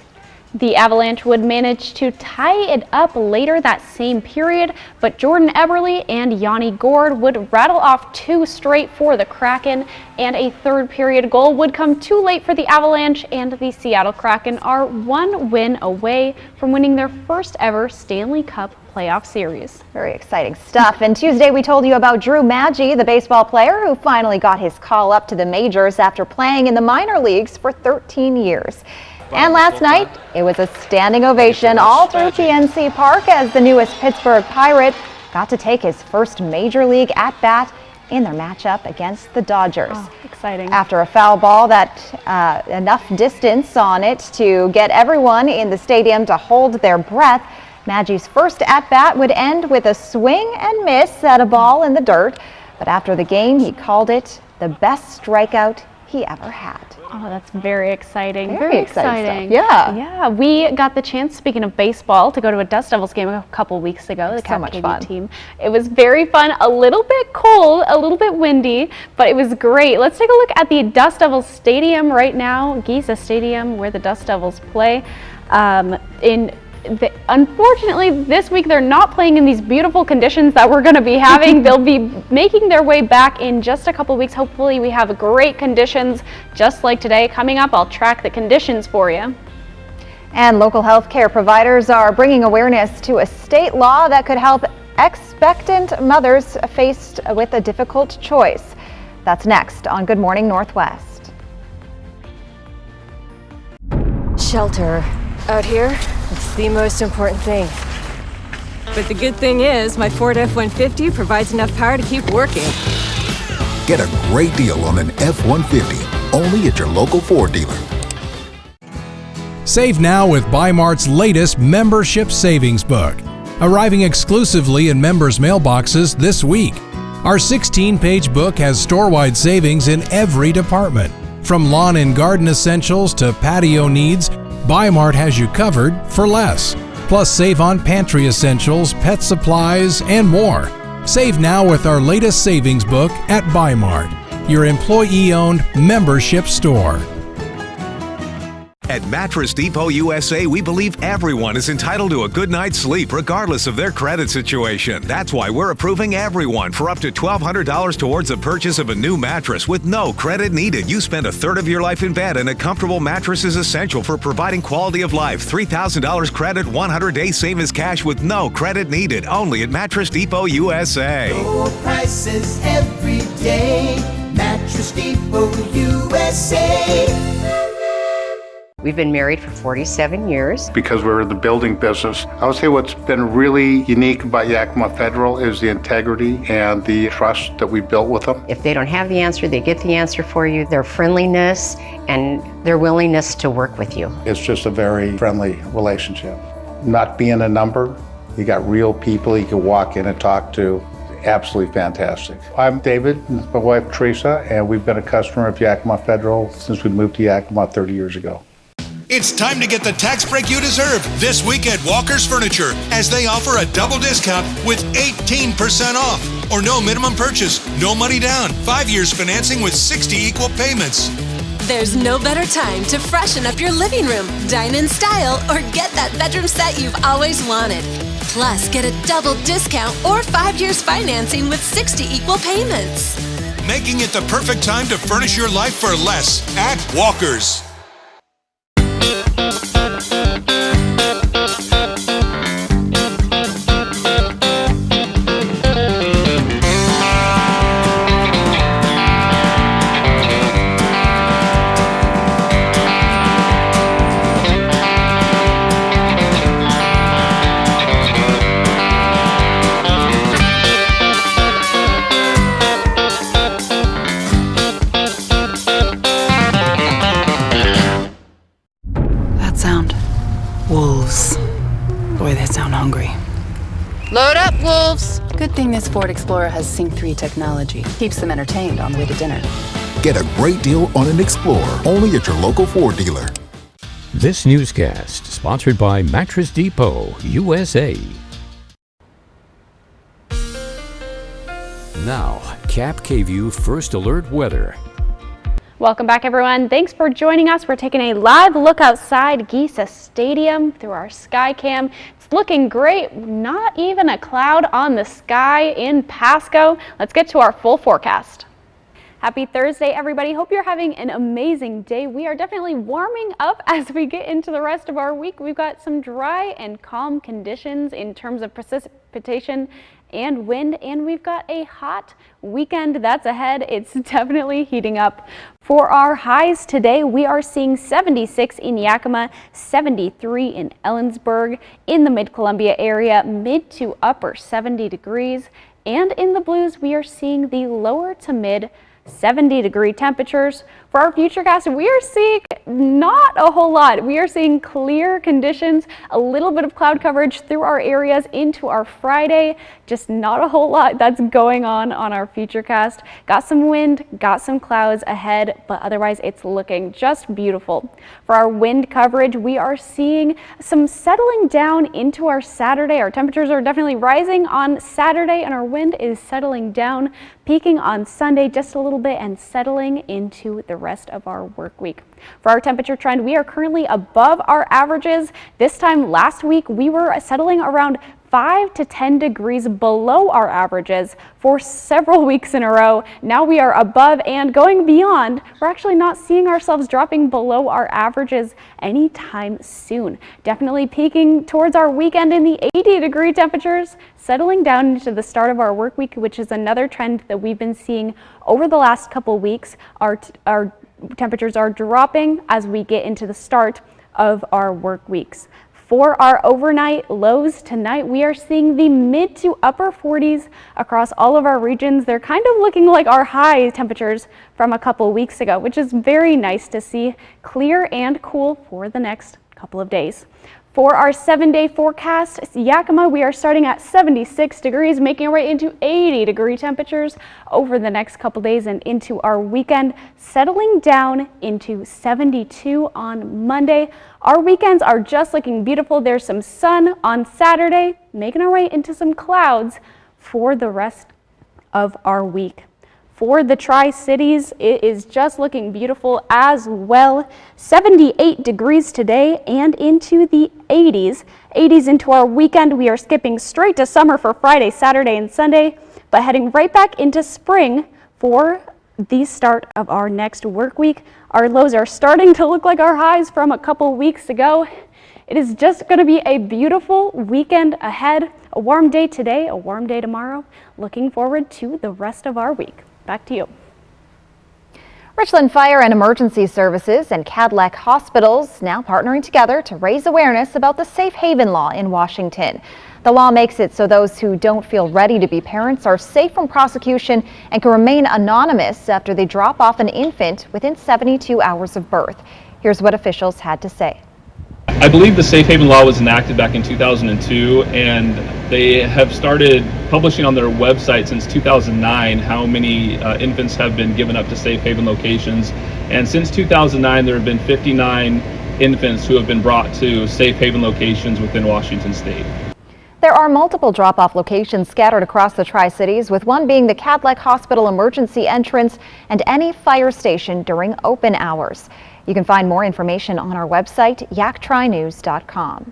The Avalanche would manage to tie it up later that same period, but Jordan Eberle and Yanni Gourde would rattle off 2 straight for the Kraken, and a third period goal would come too late for the Avalanche, and the Seattle Kraken are 1 win away from winning their first ever Stanley Cup playoff series. Very exciting stuff. And Tuesday we told you about Drew Maggi, the baseball player who finally got his call up to the majors after playing in the minor leagues for 13 years. And last night, it was a standing ovation all through PNC Park as the newest Pittsburgh Pirate got to take his first major league at-bat in their matchup against the Dodgers. Oh, exciting. After a foul ball that enough distance on it to get everyone in the stadium to hold their breath, Maggi's first at-bat would end with a swing and miss at a ball in the dirt. But after the game, he called it the best strikeout he ever had. Oh, that's very exciting. Very exciting stuff. Yeah. Yeah, we got the chance, speaking of baseball, to go to a Dust Devils game a couple weeks ago, the So much CapKView fun. team. It was very fun, a little bit cold, a little bit windy, but it was great. Let's take a look at the Dust Devils Stadium right now, Giza Stadium, where the Dust Devils play. Unfortunately, this week they're not playing in these beautiful conditions that we're going to be having. They'll be making their way back in just a couple weeks. Hopefully we have great conditions just like today. Coming up, I'll track the conditions for you. And local health care providers are bringing awareness to a state law that could help expectant mothers faced with a difficult choice. That's next on Good Morning Northwest. Shelter. Out here, it's the most important thing. But the good thing is, my Ford F-150 provides enough power to keep working. Get a great deal on an F-150, only at your local Ford dealer. Save now with Bi-Mart's latest membership savings book, arriving exclusively in members' mailboxes this week. Our 16-page book has store-wide savings in every department. From lawn and garden essentials to patio needs, Bi-Mart has you covered for less. Plus, save on pantry essentials, pet supplies, and more. Save now with our latest savings book at Bi-Mart, your employee-owned membership store. At Mattress Depot USA, we believe everyone is entitled to a good night's sleep regardless of their credit situation. That's why we're approving everyone for up to $1,200 towards the purchase of a new mattress with no credit needed. You spend a third of your life in bed, and a comfortable mattress is essential for providing quality of life. $3,000 credit, 100 days same as cash with no credit needed. Only at Mattress Depot USA. Low prices every day. Mattress Depot USA. We've been married for 47 years. Because we're in the building business, I would say what's been really unique about Yakima Federal is the integrity and the trust that we built with them. If they don't have the answer, they get the answer for you. Their friendliness and their willingness to work with you. It's just a very friendly relationship. Not being a number, You got real people you can walk in and talk to. Absolutely fantastic. I'm David, and my wife Teresa, and we've been a customer of Yakima Federal since we moved to Yakima 30 years ago. It's time to get the tax break you deserve this week at Walker's Furniture, as they offer a double discount with 18% off. Or no minimum purchase, no money down, 5 years financing with 60 equal payments. There's no better time to freshen up your living room, dine in style, or get that bedroom set you've always wanted. Plus, get a double discount or 5 years financing with 60 equal payments. Making it the perfect time to furnish your life for less at Walker's. Wolves. Boy, they sound hungry. Load up, wolves! Good thing this Ford Explorer has Sync 3 technology. Keeps them entertained on the way to dinner. Get a great deal on an Explorer, only at your local Ford dealer. This newscast sponsored by Mattress Depot, USA. Now, Cap KVUE First Alert Weather. Welcome back, everyone. Thanks for joining us. We're taking a live look outside Giesa Stadium through our Skycam. It's looking great. Not even a cloud on the sky in Pasco. Let's get to our full forecast. Happy Thursday, everybody. Hope you're having an amazing day. We are definitely warming up as we get into the rest of our week. We've got some dry and calm conditions in terms of precipitation and wind, and we've got a hot weekend that's ahead. It's definitely heating up. For our highs today, we are seeing 76 in Yakima, 73 in Ellensburg, in the Mid-Columbia area, mid to upper 70 degrees, and in the Blues, we are seeing the lower to mid 70-degree temperatures. For our futurecast, we are seeing not a whole lot. We are seeing clear conditions, a little bit of cloud coverage through our areas into our Friday. Just not a whole lot that's going on our futurecast. Got some wind, got some clouds ahead, but otherwise it's looking just beautiful. For our wind coverage, we are seeing some settling down into our Saturday. Our temperatures are definitely rising on Saturday, and our wind is settling down, peaking on Sunday just a little bit and settling into the rest of our work week. For our temperature trend, we are currently above our averages. This time last week, we were settling around 5 to 10 degrees below our averages for several weeks in a row. Now we are above and going beyond. We're actually not seeing ourselves dropping below our averages anytime soon. Definitely peaking towards our weekend in the 80-degree temperatures, settling down into the start of our work week, which is another trend that we've been seeing over the last couple weeks. Our temperatures are dropping as we get into the start of our work weeks. For our overnight lows tonight, we are seeing the mid to upper 40s across all of our regions. They're kind of looking like our high temperatures from a couple weeks ago, which is very nice to see. Clear and cool for the next couple of days. For our 7-day forecast, Yakima, we are starting at 76 degrees, making our way into 80-degree temperatures over the next couple days and into our weekend, settling down into 72 on Monday. Our weekends are just looking beautiful. There's some sun on Saturday, making our way into some clouds for the rest of our week. For the Tri-Cities, it is just looking beautiful as well. 78 degrees today and into the 80s. 80s into our weekend. We are skipping straight to summer for Friday, Saturday, and Sunday, but heading right back into spring for the start of our next work week. Our lows are starting to look like our highs from a couple weeks ago. It is just going to be a beautiful weekend ahead. A warm day today, a warm day tomorrow. Looking forward to the rest of our week. Back to you. Richland Fire and Emergency Services and Cadillac Hospitals now partnering together to raise awareness about the Safe Haven Law in Washington. The law makes it so those who don't feel ready to be parents are safe from prosecution and can remain anonymous after they drop off an infant within 72 hours of birth. Here's what officials had to say. I believe the Safe Haven law was enacted back in 2002, and they have started publishing on their website since 2009 how many infants have been given up to Safe Haven locations. And since 2009, there have been 59 infants who have been brought to Safe Haven locations within Washington State. There are multiple drop-off locations scattered across the Tri-Cities, with one being the Cadleck Hospital emergency entrance and any fire station during open hours. You can find more information on our website, yaktrinews.com.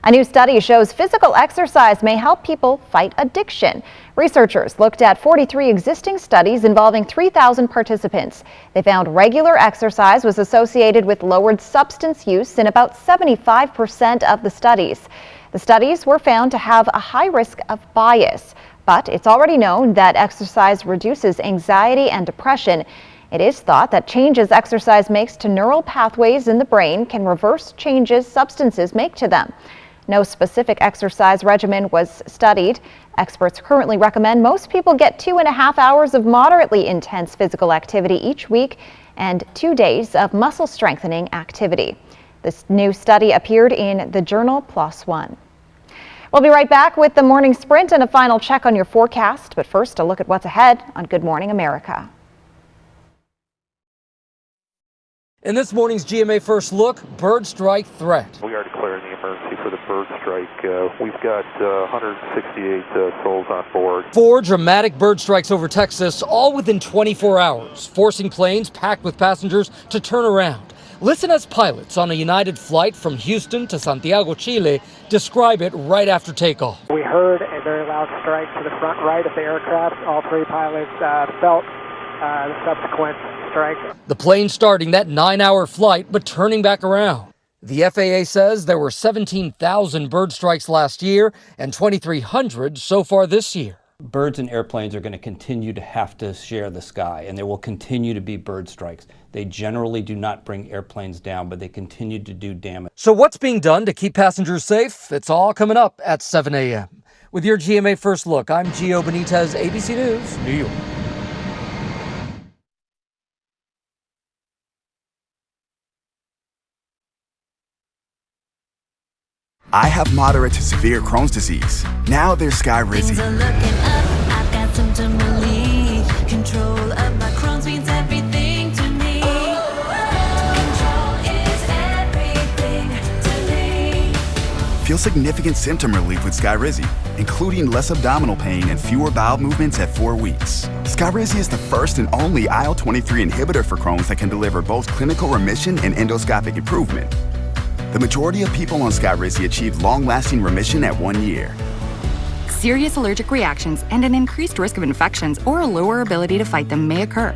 A new study shows physical exercise may help people fight addiction. Researchers looked at 43 existing studies involving 3,000 participants. They found regular exercise was associated with lowered substance use in about 75% of the studies. The studies were found to have a high risk of bias, but it's already known that exercise reduces anxiety and depression. It is thought that changes exercise makes to neural pathways in the brain can reverse changes substances make to them. No specific exercise regimen was studied. Experts currently recommend most people get 2.5 hours of moderately intense physical activity each week and 2 days of muscle strengthening activity. This new study appeared in the journal PLOS ONE. We'll be right back with the morning sprint and a final check on your forecast. But first, a look at what's ahead on Good Morning America. In this morning's GMA First Look, bird strike threat. We are declaring the emergency for the bird strike. We've got 168 souls on board. 4 dramatic bird strikes over Texas, all within 24 hours, forcing planes packed with passengers to turn around. Listen as pilots on a United flight from Houston to Santiago, Chile, describe it right after takeoff. We heard a very loud strike to the front right of the aircraft. All 3 pilots felt the subsequent strike. The plane starting that 9-hour flight, but turning back around. The FAA says there were 17,000 bird strikes last year and 2,300 so far this year. Birds and airplanes are going to continue to have to share the sky, and there will continue to be bird strikes. They generally do not bring airplanes down, but they continue to do damage. So what's being done to keep passengers safe? It's all coming up at 7 a.m. With your GMA First Look, I'm Gio Benitez, ABC News, New York. I have moderate to severe Crohn's disease. Now there's Skyrizi. Things are looking up, I've got symptom relief. Control of my Crohn's means everything to me. Control is everything to me. Feel significant symptom relief with Skyrizi, including less abdominal pain and fewer bowel movements at 4 weeks. Skyrizi is the first and only IL-23 inhibitor for Crohn's that can deliver both clinical remission and endoscopic improvement. The majority of people on Skyrizi achieve long-lasting remission at 1 year. Serious allergic reactions and an increased risk of infections or a lower ability to fight them may occur.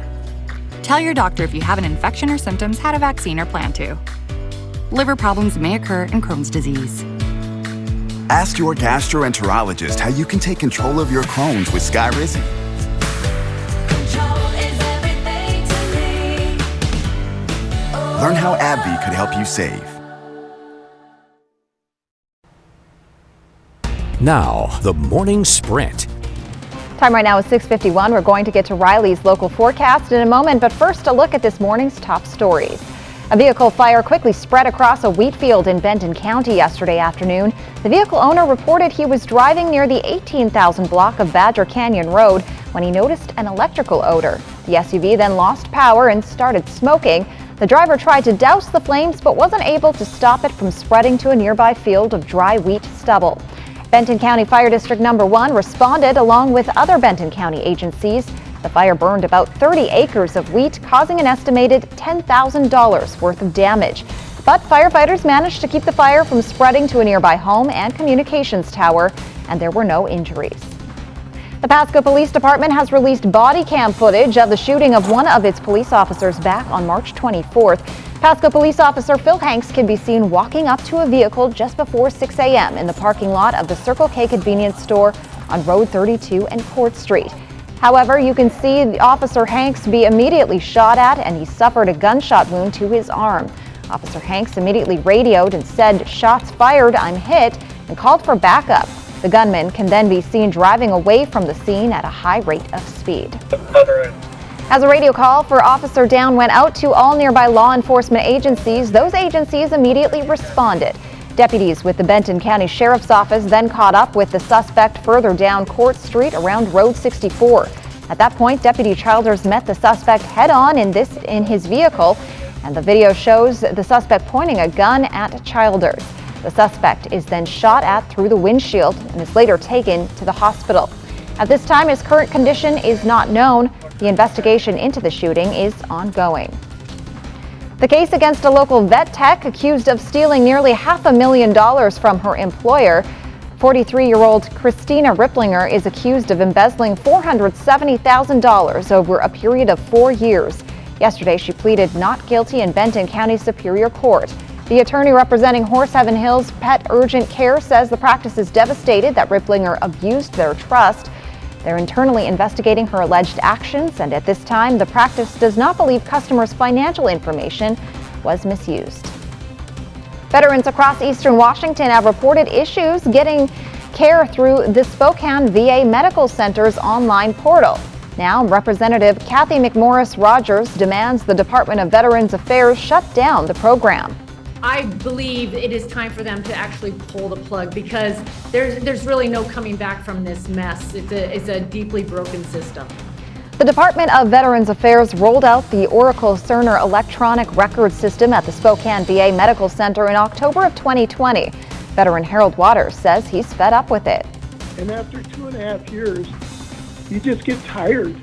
Tell your doctor if you have an infection or symptoms, had a vaccine, or plan to. Liver problems may occur in Crohn's disease. Ask your gastroenterologist how you can take control of your Crohn's with Skyrizi. Control is everything to me. Learn how AbbVie could help you save. Now, the morning sprint. Time right now is 6:51. We're going to get to Riley's local forecast in a moment, but first a look at this morning's top stories. A vehicle fire quickly spread across a wheat field in Benton County yesterday afternoon. The vehicle owner reported he was driving near the 18,000 block of Badger Canyon Road when he noticed an electrical odor. The SUV then lost power and started smoking. The driver tried to douse the flames but wasn't able to stop it from spreading to a nearby field of dry wheat stubble. Benton County Fire District Number 1 responded along with other Benton County agencies. The fire burned about 30 acres of wheat, causing an estimated $10,000 worth of damage. But firefighters managed to keep the fire from spreading to a nearby home and communications tower, and there were no injuries. The Pasco Police Department has released body cam footage of the shooting of one of its police officers back on March 24th. Pasco Police Officer Phil Hanks can be seen walking up to a vehicle just before 6 a.m. in the parking lot of the Circle K convenience store on Road 32 and Court Street. However, you can see the Officer Hanks be immediately shot at, and he suffered a gunshot wound to his arm. Officer Hanks immediately radioed and said, "Shots fired, I'm hit," and called for backup. The gunman can then be seen driving away from the scene at a high rate of speed. As a radio call for Officer Down went out to all nearby law enforcement agencies, those agencies immediately responded. Deputies with the Benton County Sheriff's Office then caught up with the suspect further down Court Street around Road 64. At that point, Deputy Childers met the suspect head-on in his vehicle, and the video shows the suspect pointing a gun at Childers. The suspect is then shot at through the windshield and is later taken to the hospital. At this time, his current condition is not known. The investigation into the shooting is ongoing. The case against a local vet tech accused of stealing nearly $500,000 from her employer. 43-year-old Christina Ripplinger is accused of embezzling $470,000 over a period of 4 years. Yesterday, she pleaded not guilty in Benton County Superior Court. The attorney representing Horsehaven Hills Pet Urgent Care says the practice is devastated that Ripplinger abused their trust. They're internally investigating her alleged actions, and at this time, the practice does not believe customers' financial information was misused. Veterans across Eastern Washington have reported issues getting care through the Spokane VA Medical Center's online portal. Now, Representative Kathy McMorris Rogers demands the Department of Veterans Affairs shut down the program. I believe it is time for them to actually pull the plug because there's really no coming back from this mess. It's a deeply broken system. The Department of Veterans Affairs rolled out the Oracle Cerner electronic record system at the Spokane VA Medical Center in October of 2020. Veteran Harold Waters says he's fed up with it. And after 2.5 years, you just get tired.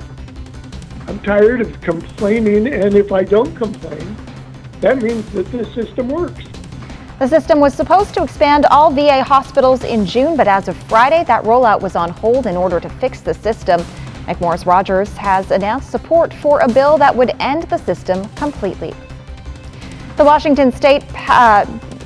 I'm tired of complaining, and if I don't complain, that means that this system works. The system was supposed to expand all VA hospitals in June, but as of Friday, that rollout was on hold in order to fix the system. McMorris Rogers has announced support for a bill that would end the system completely. The Washington State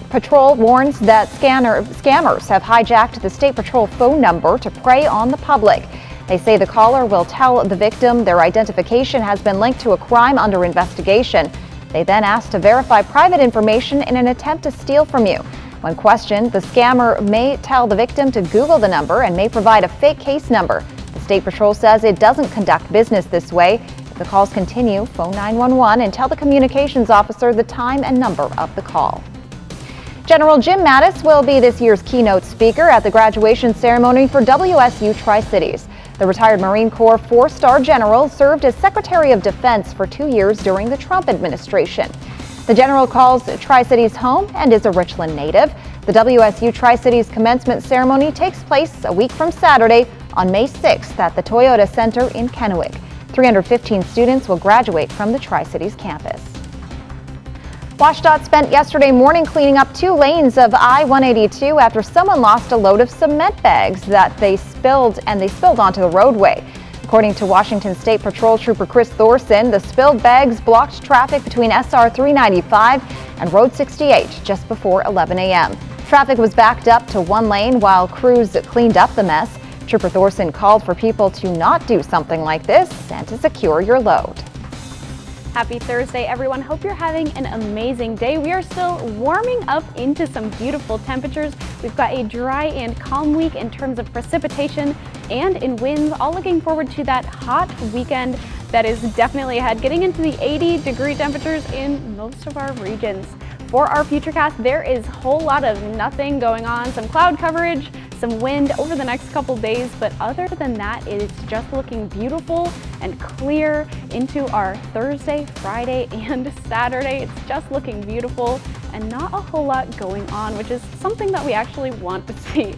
Patrol warns that scammers have hijacked the State Patrol phone number to prey on the public. They say the caller will tell the victim their identification has been linked to a crime under investigation. They then ask to verify private information in an attempt to steal from you. When questioned, the scammer may tell the victim to Google the number and may provide a fake case number. The State Patrol says it doesn't conduct business this way. If the calls continue, phone 911 and tell the communications officer the time and number of the call. General Jim Mattis will be this year's keynote speaker at the graduation ceremony for WSU Tri-Cities. The retired Marine Corps 4-star general served as Secretary of Defense for 2 years during the Trump administration. The general calls Tri-Cities home and is a Richland native. The WSU Tri-Cities commencement ceremony takes place a week from Saturday on May 6th at the Toyota Center in Kennewick. 315 students will graduate from the Tri-Cities campus. WashDOT spent yesterday morning cleaning up 2 lanes of I-182 after someone lost a load of cement bags that they spilled onto the roadway. According to Washington State Patrol Trooper Chris Thorson, the spilled bags blocked traffic between SR 395 and Road 68 just before 11 a.m. Traffic was backed up to 1 lane while crews cleaned up the mess. Trooper Thorson called for people to not do something like this and to secure your load. Happy Thursday, everyone. Hope you're having an amazing day. We are still warming up into some beautiful temperatures. We've got a dry and calm week in terms of precipitation and in winds. All looking forward to that hot weekend that is definitely ahead, getting into the 80-degree temperatures in most of our regions. For our futurecast, there is a whole lot of nothing going on. Some cloud coverage, some wind over the next couple days, but other than that, it is just looking beautiful and clear into our Thursday, Friday, and Saturday. It's just looking beautiful and not a whole lot going on, which is something that we actually want to see.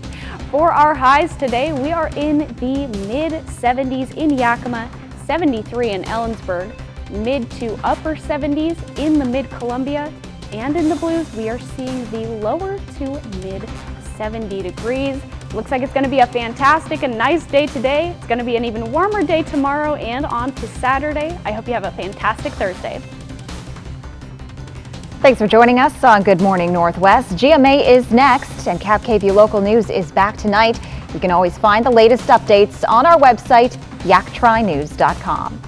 For our highs today, we are in the mid-70s in Yakima, 73 in Ellensburg, mid to upper 70s in the mid-Columbia, and in the Blues, we are seeing the lower to mid 70 degrees. Looks like it's going to be a fantastic and nice day today. It's going to be an even warmer day tomorrow and on to Saturday. I hope you have a fantastic Thursday. Thanks for joining us on Good Morning Northwest. GMA is next, and KVU Local News is back tonight. You can always find the latest updates on our website, yaktrinews.com.